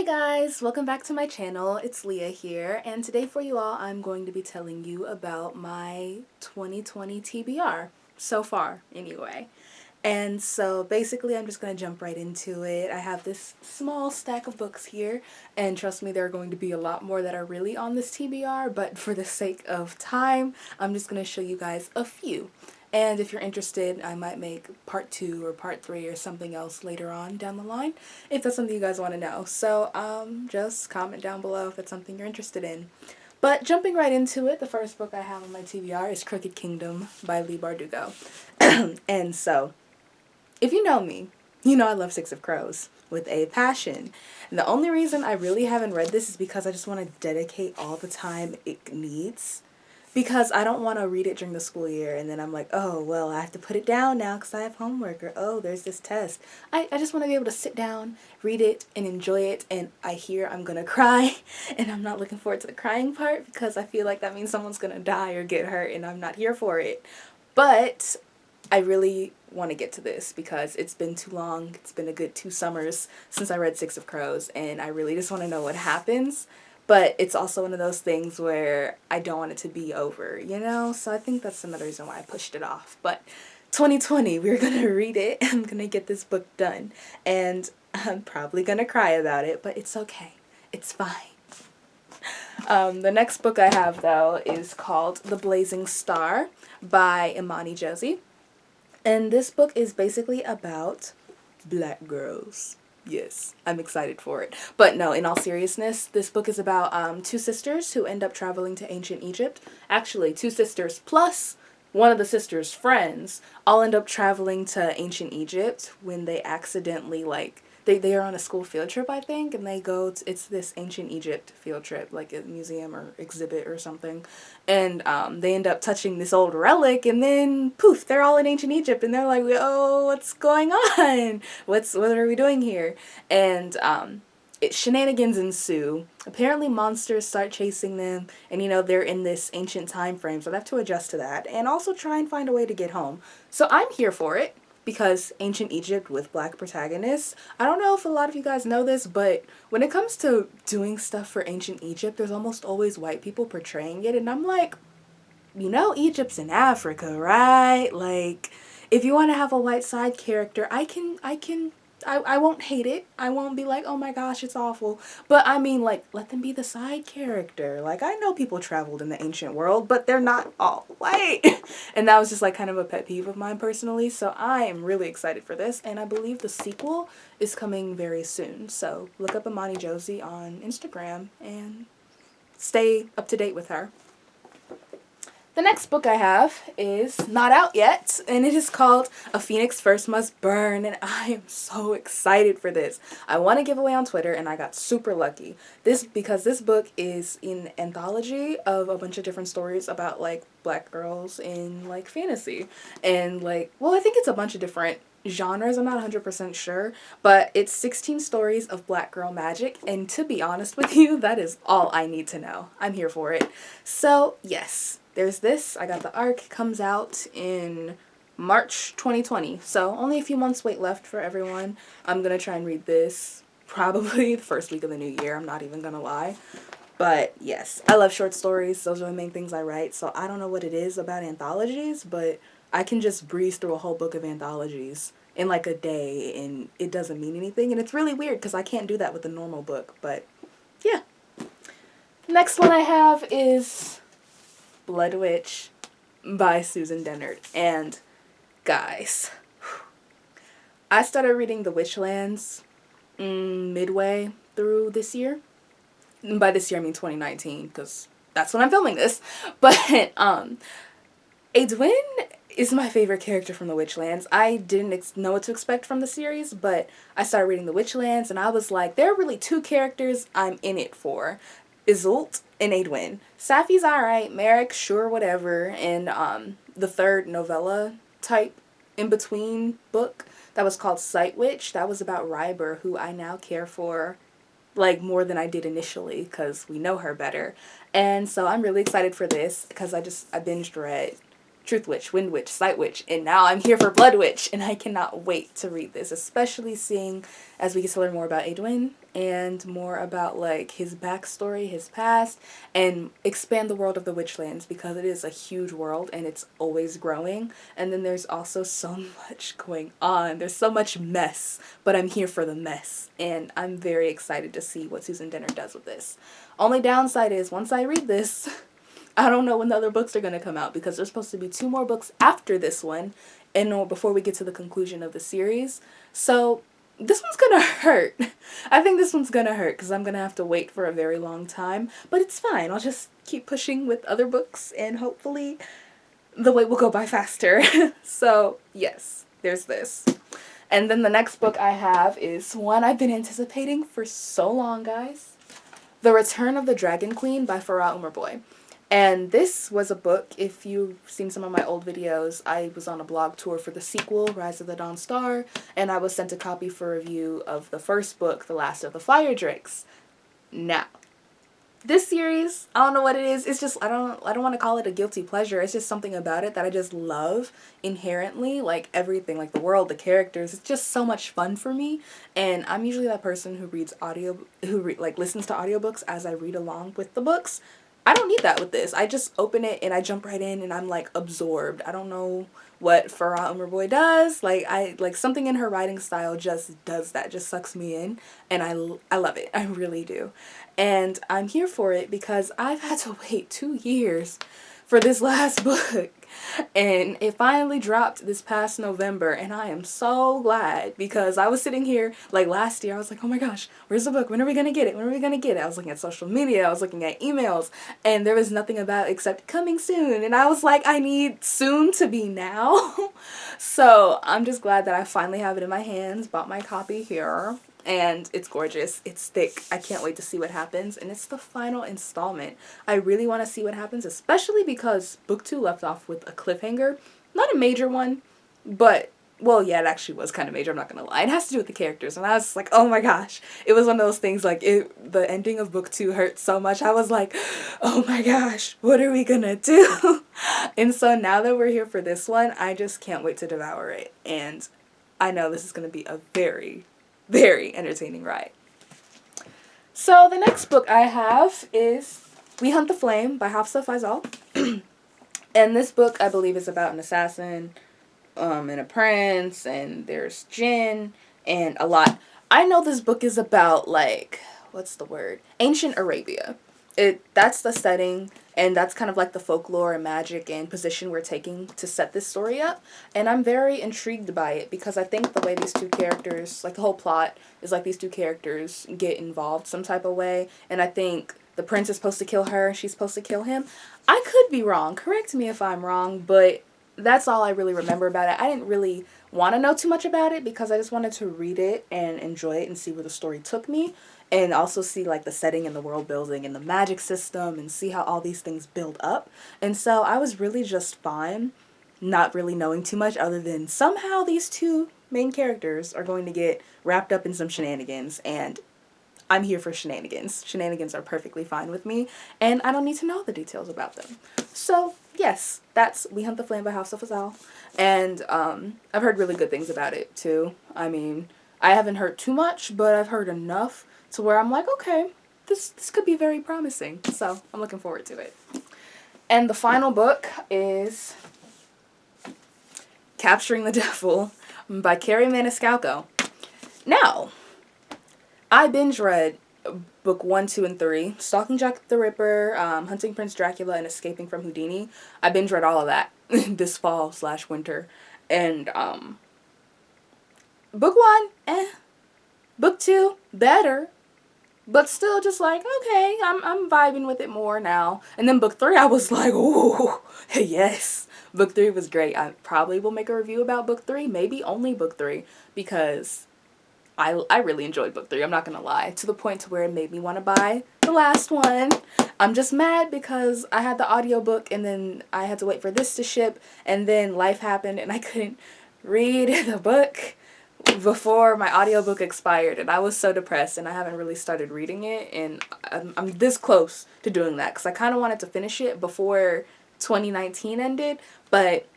Hey guys, welcome back to my channel. It's Leah here, and today for you all I'm going to be telling you about my 2020 TBR, so far anyway. And so basically I'm just going to jump right into it. I have this small stack of books here, and trust me, there are going to be a lot more that are really on this TBR, but for the sake of time, I'm just going to show you guys a few. And if you're interested, I might make part 2 or part 3 or something else later on down the line, if that's something you guys want to know. So just comment down below if it's something you're interested in. But jumping right into it, the first book I have on my TBR is Crooked Kingdom by Leigh Bardugo. And so, if you know me, you know I love Six of Crows with a passion. And the only reason I really haven't read this is because I just want to dedicate all the time it needs. Because I don't want to read it during the school year and then I'm like, oh, well, I have to put it down now because I have homework, or oh, there's this test. I just want to be able to sit down, read it, and enjoy it, and I hear I'm going to cry, and I'm not looking forward to the crying part because I feel like that means someone's going to die or get hurt, and I'm not here for it. But I really want to get to this because it's been too long. It's been a good 2 summers since I read Six of Crows, and I really just want to know what happens. But it's also one of those things where I don't want it to be over, you know? So I think that's another reason why I pushed it off. But 2020, we're going to read it. I'm going to get this book done. And I'm probably going to cry about it, but it's okay. It's fine. The next book I have, though, is called The Blazing Star by Imani Josie. And this book is basically about black girls. Yes, I'm excited for it. But no, in all seriousness, this book is about 2 sisters who end up traveling to ancient Egypt. Actually, 2 sisters plus one of the sisters' friends all end up traveling to ancient Egypt when they accidentally, they are on a school field trip, I think, and they go to, it's this ancient Egypt field trip, like a museum or exhibit or something, and they end up touching this old relic, and then poof, they're all in ancient Egypt, and they're like, oh, what's going on? What are we doing here? And shenanigans ensue. Apparently monsters start chasing them, and you know, they're in this ancient time frame, so they have to adjust to that, and also try and find a way to get home. So I'm here for it. Because ancient Egypt with black protagonists. I don't know if a lot of you guys know this, but when it comes to doing stuff for ancient Egypt, there's almost always white people portraying it, and I'm like, you know, Egypt's in Africa, right? Like, if you want to have a white side character, I won't hate it. I won't be like, oh my gosh, it's awful. But I mean, like, let them be the side character. Like, I know people traveled in the ancient world, but they're not all white. And that was just like kind of a pet peeve of mine personally. So I am really excited for this. And I believe the sequel is coming very soon. So look up Imani Josie on Instagram and stay up to date with her. The next book I have is not out yet, and it is called A Phoenix First Must Burn, and I am so excited for this. I won a giveaway on Twitter, and I got super lucky. Because this book is an anthology of a bunch of different stories about, like, black girls in, like, fantasy. And, like, well, I think it's a bunch of different genres, I'm not 100% sure, but it's 16 stories of black girl magic, and to be honest with you, that is all I need to know. I'm here for it. So, yes. There's this. I got the ARC. Comes out in March 2020. So only a few months wait left for everyone. I'm going to try and read this probably the first week of the new year. I'm not even going to lie. But yes, I love short stories. Those are the main things I write. So I don't know what it is about anthologies, but I can just breeze through a whole book of anthologies in like a day and it doesn't mean anything. And it's really weird because I can't do that with a normal book. But yeah. Next one I have is Blood Witch by Susan Dennard. And guys, I started reading The Witchlands midway through this year. And by this year I mean 2019 because that's when I'm filming this. But Edwin is my favorite character from The Witchlands. I didn't know what to expect from the series, but I started reading The Witchlands and I was like, there are really 2 characters I'm in it for. Iseult and Edwin. Safi's alright, Merrick, sure, whatever, and the third novella type in between book that was called Sight Witch, that was about Ryber, who I now care for like more than I did initially because we know her better. And so I'm really excited for this because I binged read Truth Witch, Wind Witch, Sight Witch, and now I'm here for Blood Witch, and I cannot wait to read this, especially seeing as we get to learn more about Adwin and more about like his backstory, his past, and expand the world of the Witchlands, because it is a huge world and it's always growing. And then there's also so much going on. There's so much mess, but I'm here for the mess, and I'm very excited to see what Susan Denner does with this. Only downside is once I read this, I don't know when the other books are going to come out, because there's supposed to be 2 more books after this one, and before we get to the conclusion of the series. So this one's going to hurt. I think this one's going to hurt because I'm going to have to wait for a very long time, but it's fine. I'll just keep pushing with other books and hopefully the wait will go by faster. So yes, there's this. And then the next book I have is one I've been anticipating for so long, guys. The Return of the Dragon Queen by Farah Umarboy. And this was a book, if you've seen some of my old videos, I was on a blog tour for the sequel, Rise of the Dawn Star, and I was sent a copy for review of the first book, The Last of the Fire Drakes. Now, this series, I don't know what it is, it's just, I don't want to call it a guilty pleasure, it's just something about it that I just love inherently, like everything, like the world, the characters, it's just so much fun for me, and I'm usually that person who reads listens to audiobooks as I read along with the books. I don't need that with this. I just open it and I jump right in and I'm like absorbed. I don't know what Farah Umarboy does. Like something in her writing style just does that, just sucks me in, and I love it. I really do. And I'm here for it because I've had to wait 2 years for this last book. And it finally dropped this past November, and I am so glad, because I was sitting here like last year, I was like, oh my gosh, where's the book? When are we gonna get it? When are we gonna get it? I was looking at social media, I was looking at emails, and there was nothing about it except coming soon, and I was like, I need soon to be now. So I'm just glad that I finally have it in my hands, bought my copy here. And it's gorgeous. It's thick. I can't wait to see what happens. And it's the final installment. I really want to see what happens, especially because book 2 left off with a cliffhanger. Not a major one, but, well, yeah, it actually was kind of major, I'm not going to lie. It has to do with the characters. And I was like, oh my gosh. It was one of those things, like, the ending of book 2 hurt so much. I was like, oh my gosh, what are we going to do? And so now that we're here for this one, I just can't wait to devour it. And I know this is going to be a very entertaining ride. So the next book I have is We Hunt the Flame by Hafsa Faizal. And this book, I believe, is about an assassin and a prince, and there's Jinn and a lot. I know this book is about, like, what's the word? Ancient Arabia. That's the setting, and that's kind of like the folklore and magic and position we're taking to set this story up. And I'm very intrigued by it because I think the way these 2 characters, like the whole plot is like these 2 characters get involved some type of way. And I think the prince is supposed to kill her, she's supposed to kill him. I could be wrong, correct me if I'm wrong, but that's all I really remember about it. I didn't really want to know too much about it because I just wanted to read it and enjoy it and see where the story took me. And also see like the setting and the world building and the magic system and see how all these things build up. And so I was really just fine not really knowing too much other than somehow these 2 main characters are going to get wrapped up in some shenanigans, and I'm here for shenanigans. Shenanigans are perfectly fine with me, and I don't need to know the details about them. So yes, that's We Hunt the Flame by Hafsa Faizal, and I've heard really good things about it too. I mean, I haven't heard too much, but I've heard enough to where I'm like, okay, this could be very promising. So I'm looking forward to it. And the final book is Capturing the Devil by Carrie Maniscalco. Now, I binge read book 1, 2, and 3, Stalking Jack the Ripper, Hunting Prince Dracula, and Escaping from Houdini. I binge read all of that this fall/winter. And book 1, book 2, better. But still just like, okay, I'm vibing with it more now. And then book 3, I was like, ooh, yes. Book 3 was great. I probably will make a review about book 3, maybe only book 3, because I really enjoyed book 3, I'm not going to lie. To the point to where it made me want to buy the last one. I'm just mad because I had the audiobook and then I had to wait for this to ship, and then life happened and I couldn't read the book before my audiobook expired, and I was so depressed, and I haven't really started reading it, and I'm this close to doing that because I kind of wanted to finish it before 2019 ended, but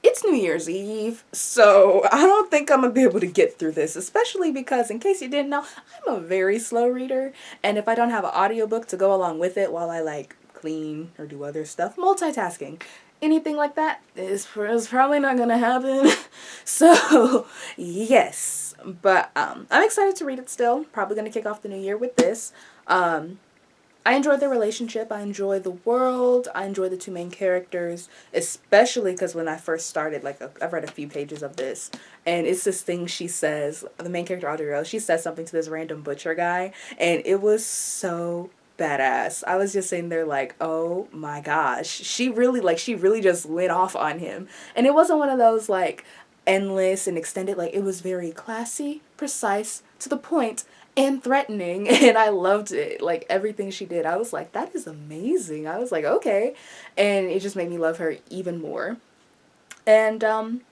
it's New Year's Eve, so I don't think I'm gonna be able to get through this, especially because, in case you didn't know, I'm a very slow reader, and if I don't have an audiobook to go along with it while I like clean or do other stuff, multitasking, anything like that is probably not gonna happen. So yes, but I'm excited to read it still. Probably gonna kick off the new year with this. I enjoy the relationship. I enjoy the world. I enjoy the two main characters, especially because when I first started, like, I've read a few pages of this, and it's this thing she says, the main character, Audrey Rose, she says something to this random butcher guy, and it was so badass. I was just sitting there like, oh my gosh. She really just went off on him. And it wasn't one of those, like, endless and extended, like, it was very classy, precise, to the point, and threatening, and I loved it. Like, everything she did, I was like, that is amazing. I was like, okay. And it just made me love her even more. And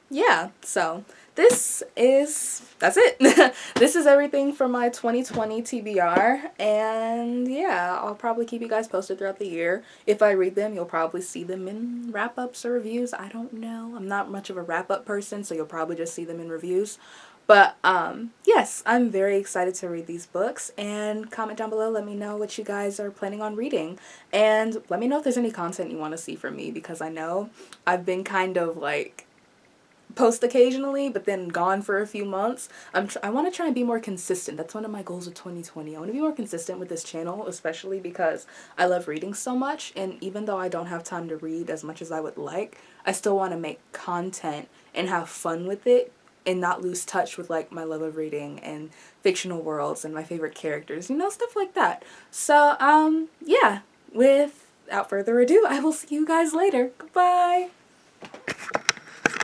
yeah, so that's it. This is everything for my 2020 TBR, and yeah, I'll probably keep you guys posted throughout the year. If I read them, you'll probably see them in wrap-ups or reviews. I don't know. I'm not much of a wrap-up person, so you'll probably just see them in reviews. But yes, I'm very excited to read these books, and comment down below, let me know what you guys are planning on reading, and let me know if there's any content you want to see from me, because I know I've been kind of like post occasionally, but then gone for a few months. I want to try and be more consistent. That's one of my goals of 2020. I want to be more consistent with this channel, especially because I love reading so much, and even though I don't have time to read as much as I would like, I still want to make content and have fun with it, and not lose touch with like my love of reading and fictional worlds and my favorite characters, you know, stuff like that. So yeah, without further ado, I will see you guys later. Goodbye.